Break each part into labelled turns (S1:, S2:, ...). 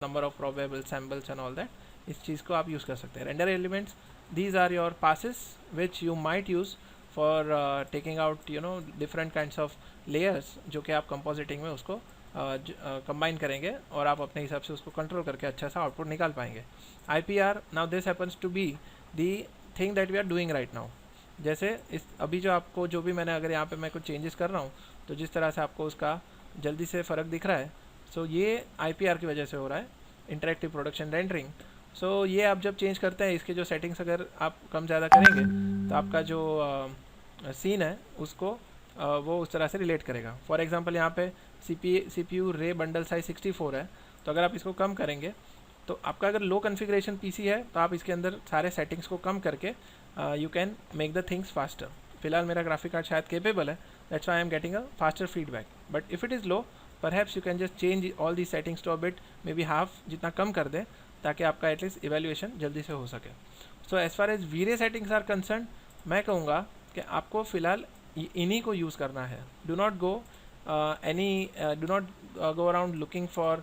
S1: number of probable samples and all that, इस चीज़ को आप यूज़ कर सकते हैं. Render elements, these are your passes which you might use for taking out different kinds of layers जो कि आप compositing में उसको कंबाइन करेंगे और आप अपने हिसाब से उसको कंट्रोल करके अच्छा सा आउटपुट निकाल पाएंगे. IPR, now this happens to be the thing that we are doing right now. जैसे इस अभी जो आपको जो भी मैंने अगर यहाँ पे मैं कुछ चेंजेस कर रहा हूँ तो जिस तरह से आपको उसका जल्दी से फ़र्क दिख रहा है, सो ये IPR की वजह से हो रहा है, इंटरेक्टिव प्रोडक्शन रेंडरिंग. सो ये आप जब चेंज करते हैं, इसके जो सेटिंग्स अगर आप कम ज़्यादा करेंगे तो आपका जो सीन है उसको वो उस तरह से रिलेट करेगा. फॉर एग्जांपल यहाँ पे CPU रे बंडल साइज 64 है, तो अगर आप इसको कम करेंगे तो आपका अगर लो कॉन्फ़िगरेशन PC है तो आप इसके अंदर सारे सेटिंग्स को कम करके you can make the things faster. फिलहाल मेरा ग्राफिक कार्ड शायद केपेबल है, that's why I am getting a faster feedback. But if it is low, perhaps you can just change all the settings to a bit, maybe half जितना कम कर दें ताकि आपका एटलीस्ट इवेल्युएशन जल्दी से हो सके. So as far as VRay settings are concern, मैं कहूँगा कि आपको फ़िलहाल इन्हीं को यूज़ करना है. Do not go go around looking for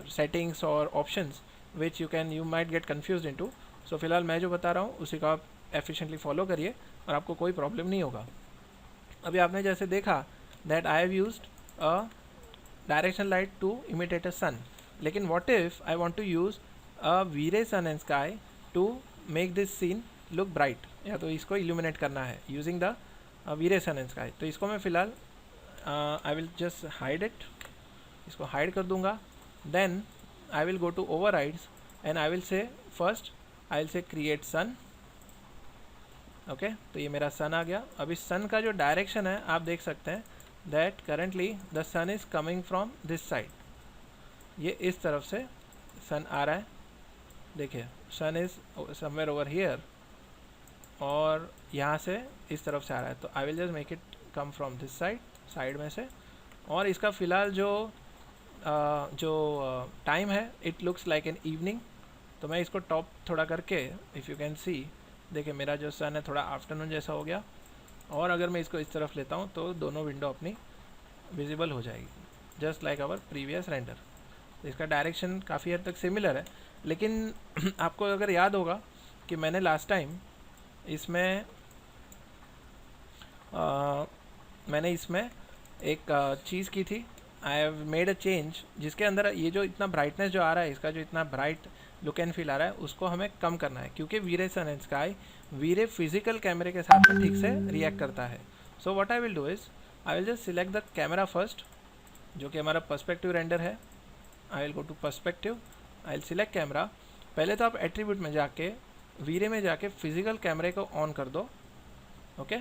S1: settings or options which you might get confused into. So फिलहाल मैं जो बता रहा हूँ उसी को आप efficiently follow करिए और आपको कोई प्रॉब्लम नहीं होगा. अभी आपने जैसे देखा that I have used a direction light to imitate a sun, लेकिन what if I want to use a V-ray sun and sky to make this scene look bright, या तो इसको illuminate करना है using the V-ray sun and sky. तो इसको मैं फ़िलहाल I will just hide it, इसको हाइड कर दूंगा. Then I will go to overrides and I will say first I will say create sun. Okay, तो ये मेरा सन आ गया. अब इस सन का जो डायरेक्शन है आप देख सकते हैं that currently the sun is coming from this side. ये इस तरफ से सन आ रहा है. देखिए sun is somewhere over here और यहाँ से इस तरफ से आ रहा है. तो आई will just make it come from this side में से. और इसका फ़िलहाल जो टाइम है it looks like an evening. तो मैं इसको टॉप थोड़ा करके इफ़ यू कैन सी, देखिए मेरा जो सन है थोड़ा आफ्टरनून जैसा हो गया. और अगर मैं इसको इस तरफ लेता हूँ तो दोनों विंडो अपनी विजिबल हो जाएगी just like our previous render. तो इसका डायरेक्शन काफ़ी हद तक सिमिलर है. लेकिन आपको अगर याद होगा कि मैंने लास्ट टाइम इसमें एक चीज़ की थी. I have made a change जिसके अंदर ये जो इतना ब्राइटनेस जो आ रहा है, इसका जो इतना ब्राइट लुक एंड फील आ रहा है उसको हमें कम करना है, क्योंकि V-Ray sun and sky V-Ray physical कैमरे के साथ में ठीक से रिएक्ट करता है. So what I will do is I will just select the camera first, जो कि हमारा पर्सपेक्टिव रेंडर है. I will go to perspective, I will select camera. पहले तो आप एट्रीब्यूट में जाके वीरे में जाके फिजिकल कैमरे को ऑन कर दो. Okay,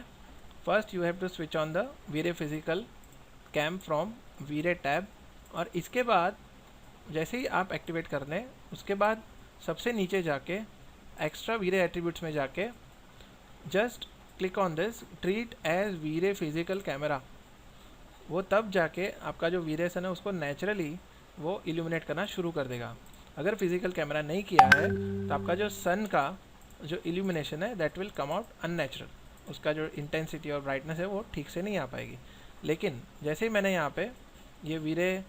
S1: first you have to switch on the VRay physical cam from VRay tab. और इसके बाद जैसे ही आप एक्टिवेट कर लें उसके बाद सबसे नीचे जाके एक्स्ट्रा वीरे एट्रीब्यूट्स में जाके just click on this treat as VRay physical camera. वो तब जाके आपका जो वीरे सन है उसको नेचुरली वो इल्यूमिनेट करना शुरू कर देगा. अगर फिजिकल कैमरा नहीं किया है तो आपका जो सन का जो इल्यूमिनेशन है that will come out unnatural. उसका जो इंटेंसिटी और ब्राइटनेस है वो ठीक से नहीं आ पाएगी. लेकिन जैसे ही मैंने यहाँ पे ये वीरे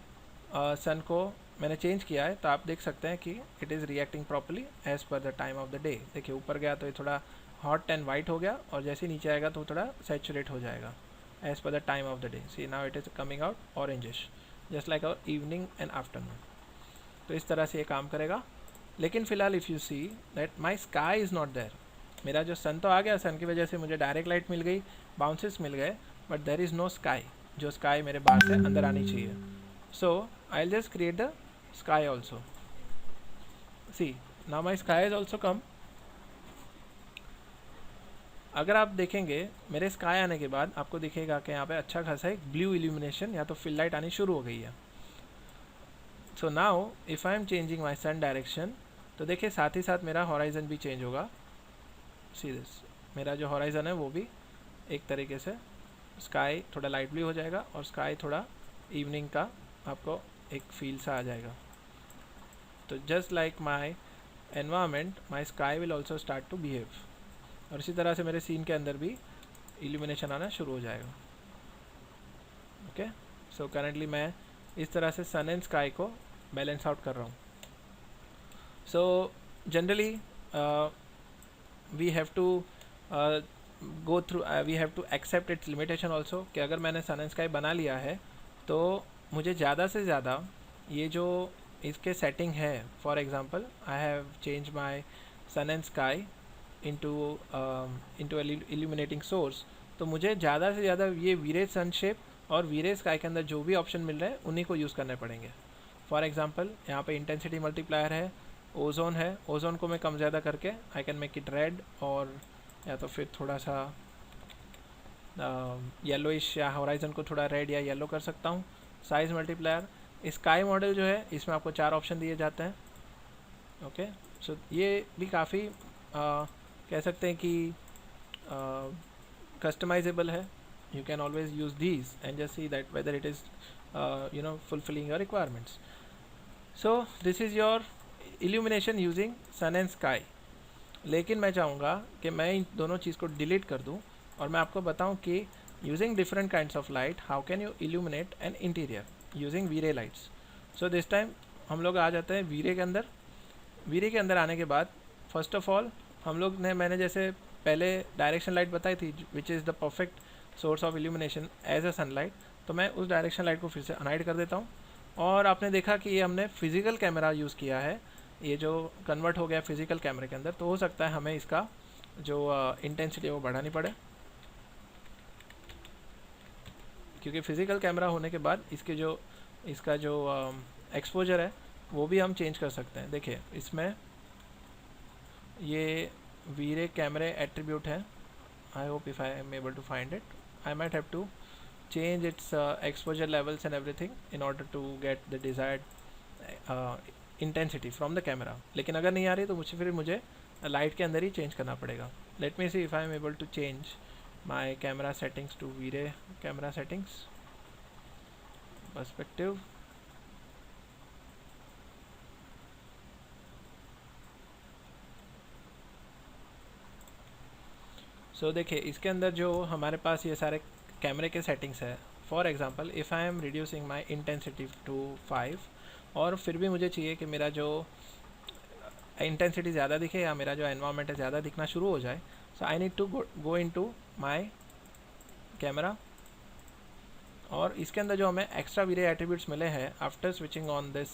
S1: सन को मैंने चेंज किया है तो आप देख सकते हैं कि it is reacting properly as पर the time of the day. देखिए ऊपर गया तो ये थोड़ा हॉट एंड वाइट हो गया और जैसे ही नीचे आएगा तो थोड़ा सैचुरेट हो जाएगा एज पर the time of the day. See now it is coming out orangish just like our evening and afternoon. तो इस तरह से ये काम करेगा. लेकिन फ़िलहाल if you see that my sky is not there. मेरा जो सन तो आ गया, सन की वजह से मुझे डायरेक्ट लाइट मिल गई, बाउंसेस मिल गए, but there is no sky. जो स्काई मेरे बाहर से अंदर आनी चाहिए. So I will just create the sky also. See now my sky is also come. अगर आप देखेंगे मेरे स्काई आने के बाद आपको दिखेगा कि यहाँ पे अच्छा खासा एक ब्लू इल्यूमिनेशन या तो फिल लाइट आनी शुरू हो गई है. So now if I am changing my sun direction तो देखिए साथ ही साथ मेरा हॉराइजन भी चेंज होगा. सी दिस, मेरा जो हॉराइजन है वो भी एक तरीके से स्काई थोड़ा लाइट ब्लू हो जाएगा और स्काई थोड़ा इवनिंग का आपको एक फील सा आ जाएगा. तो just like my environment my sky will also start to behave. और इसी तरह से मेरे सीन के अंदर भी इल्यूमिनेशन आना शुरू हो जाएगा. ओके, सो करेंटली मैं इस तरह से सन एंड स्काई को बैलेंस आउट कर रहा हूँ. So generally we have to go through we have to accept its limitation also, कि अगर मैंने सन एंड स्काई बना लिया है तो मुझे ज़्यादा से ज़्यादा ये जो इसके सेटिंग है, for example I have change my son and sky into illuminating source, तो मुझे ज़्यादा से ज़्यादा ये वीरे सनशेप और वीरे स्काई के अंदर जो भी ऑप्शन मिल रहे हैं उन्हीं को यूज़ करने पड़ेंगे। फॉर एग्जांपल यहाँ पे इंटेंसिटी मल्टीप्लायर है, ओजोन है, ओजोन को मैं कम ज़्यादा करके I can make it red, और या तो फिर थोड़ा सा येलोइश या होराइजन को थोड़ा रेड या येलो कर सकता हूँ। साइज मल्टीप्लायर, स्काई मॉडल जो है इसमें आपको 4 ऑप्शन दिए जाते हैं। ओके, सो ये भी काफ़ी कह सकते हैं कि कस्टमाइजेबल है। You can always use these and just see that whether it is fulfilling your requirements. So this is your illumination using sun and sky. लेकिन मैं चाहूँगा कि मैं इन दोनों चीज़ को डिलीट कर दूँ और मैं आपको बताऊँ कि using different kinds of light how can you illuminate an interior using VRay lights. So this time हम लोग आ जाते हैं वीरे के अंदर। वीरे के अंदर आने के बाद फर्स्ट ऑफ ऑल हम लोग ने, मैंने जैसे पहले डायरेक्शन लाइट बताई थी which is the perfect source of illumination as a sunlight, तो मैं उस डायरेक्शन लाइट को फिर से अनहाइड कर देता हूँ। और आपने देखा कि ये हमने फिज़िकल कैमरा यूज़ किया है, ये जो कन्वर्ट हो गया फिज़िकल कैमरे के अंदर, तो हो सकता है हमें इसका जो इंटेंसिटी है वो बढ़ानी पड़े, क्योंकि फ़िज़िकल कैमरा होने के बाद इसका जो एक्सपोजर है वो भी हम चेंज कर सकते हैं। देखिए इसमें ये वीरे कैमरे एट्रीब्यूट है, I hope if I am able to find it, I might have to change its exposure levels and everything in order to get the desired intensity from the camera। लेकिन अगर नहीं आ रही तो मुझे लाइट के अंदर ही change करना पड़ेगा। Let me see if I am able to change my camera settings to VRay camera settings perspective. So देखिए इसके अंदर जो हमारे पास ये सारे कैमरे के सेटिंग्स है। For example if I am reducing my intensity to 5 और फिर भी मुझे चाहिए कि मेरा जो इंटेंसिटी ज़्यादा दिखे या मेरा जो एनवायरनमेंट है ज़्यादा दिखना शुरू हो जाए, so I need to go into my camera. और इसके अंदर जो हमें एक्स्ट्रा वीरे एट्रीब्यूट्स मिले हैं after switching on this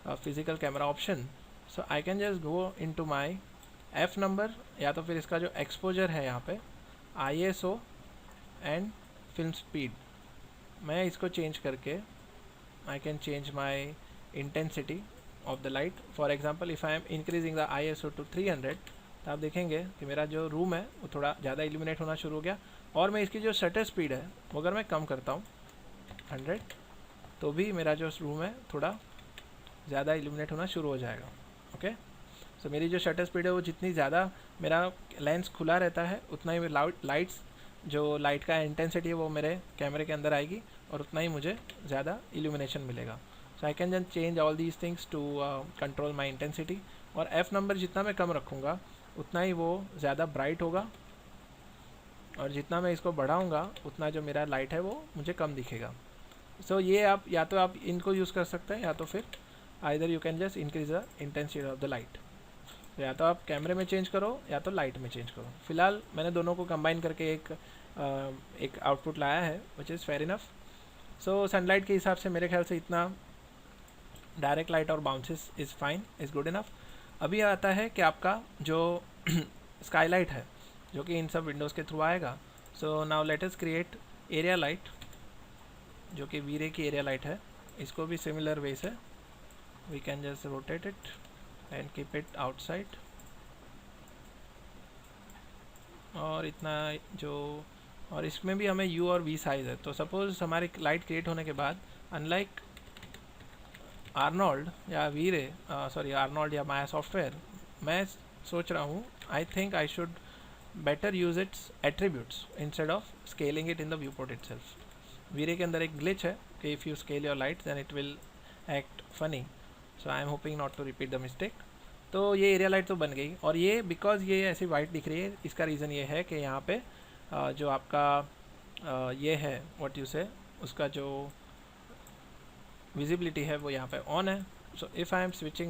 S1: physical camera option, so I can just go into my F number, या तो फिर इसका जो एक्सपोजर है यहाँ पे ISO एंड फिल्म स्पीड, मैं इसको चेंज करके I can change my intensity of the light. For example if I am increasing the ISO to 300, तो आप देखेंगे कि मेरा जो रूम है वो थोड़ा ज़्यादा इल्यूमिनेट होना शुरू हो गया। और मैं इसकी जो शटर स्पीड है वो अगर मैं कम करता हूँ 100, तो भी मेरा जो रूम है थोड़ा ज़्यादा इल्यूमिनेट होना शुरू हो जाएगा। ओके, सो मेरी जो शटर स्पीड है वो जितनी ज़्यादा मेरा लेंस खुला रहता है उतना ही लाइट्स जो लाइट का इंटेंसिटी है वो मेरे कैमरे के अंदर आएगी और उतना ही मुझे ज़्यादा इल्यूमिनेशन मिलेगा। So I can just change all these things to control my intensity. और एफ़ नंबर जितना मैं कम रखूँगा उतना ही वो ज़्यादा ब्राइट होगा, और जितना मैं इसको बढ़ाऊँगा उतना जो मेरा लाइट है वो मुझे कम दिखेगा। सो ये आप या तो आप इनको यूज़ कर सकते हैं या तो फिर either you can just increase the intensity of the light. तो या तो आप कैमरे में चेंज करो या तो लाइट में चेंज करो। फिलहाल मैंने दोनों को कंबाइन करके एक आउटपुट लाया है which is fair enough. So sunlight के हिसाब से मेरे ख्याल से इतना डायरेक्ट लाइट और bounces is fine, is good enough. अभी आता है कि आपका जो स्काईलाइट है जो कि इन सब विंडोज़ के थ्रू आएगा। So now let us create area light, जो कि वीरे की एरिया लाइट है। इसको भी सिमिलर वे से we can just rotate it and keep it outside। और इतना जो, और इसमें भी हमें U और V साइज़ है। तो सपोज़ हमारी लाइट क्रिएट होने के बाद अनलाइक आर्नोल्ड या वीरे आर्नोल्ड या माया सॉफ्टवेयर, मैं सोच रहा हूँ I think I should better use its attributes instead of scaling it in the viewport itself. VRay के अंदर एक ग्लिच है कि if you scale your light then it will act funny. So I am hoping not to repeat the mistake. तो ये area light तो बन गई, और ये बिकॉज ये ऐसी वाइट दिख रही है इसका रीज़न ये है कि यहाँ पे जो आपका ये है व्हाट यू से, उसका जो विजिबिलिटी है वो यहाँ पे ऑन है। So if I am switching